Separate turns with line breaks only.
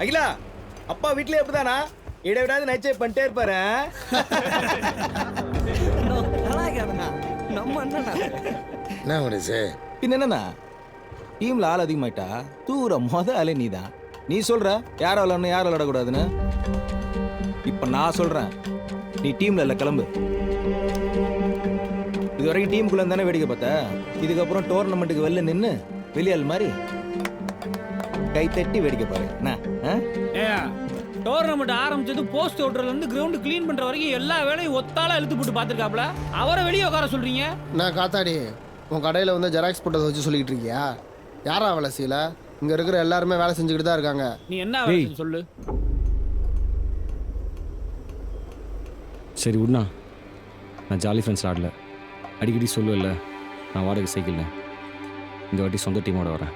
அகிலா அப்பா வீட்லயே எப்படிதானா விடாது நைச்சே பண்ணிட்டே இருப்பாரு.
நம்ம அண்ணனா
என்ன மனுஷே?
பின்ன என்னண்ணா டீம்ல ஆள் அதிகமாயிட்டா தூர ஆளே நீதான். நீ சொல்ற யார் விளாடணும் யார் விளாடக்கூடாதுன்னு. இப்ப நான் சொல்றேன், நீ டீம்ல இல்ல, கிளம்பு. இது வரைக்கும் டீமுக்குள்ள தானே வேடிக்கை பார்த்த. இதுக்கப்புறம் டோர்னமெண்ட்டுக்கு வெளில நின்று வெளியாள் மாதிரி கை தட்டி வேடிக்கை பாரு.
டோர்னமெண்ட் ஆரம்பிச்சது போஸ்ட் ஓட்டுறதுல இருந்து கிரவுண்ட் கிளீன் பண்ற வரைக்கும் எல்லா வேலையும் ஒத்தால இழுத்து போட்டு பாத்துருக்காப்ல. அவரை வெளியே உட்கார சொல்றீங்க?
நான் காத்தாடி உன் கடையில் வந்து ஜெராக்ஸ் போட்டதை வச்சு சொல்லிக்கிட்டு இருக்கியா? யாரா வேலை செய்யல? இங்கே இருக்கிற எல்லாருமே வேலை செஞ்சுக்கிட்டு தான் இருக்காங்க.
நீ என்ன வேலை சொல்லு.
சரி விட்ண்ணா, நான் ஜாலி ஃப்ரெண்ட்ஸ் ஆடல. அடிக்கடி சொல்லுவல்ல நான் வாடகை சைக்கிளில். இந்த வாட்டி சொந்த டீமோட வரேன்.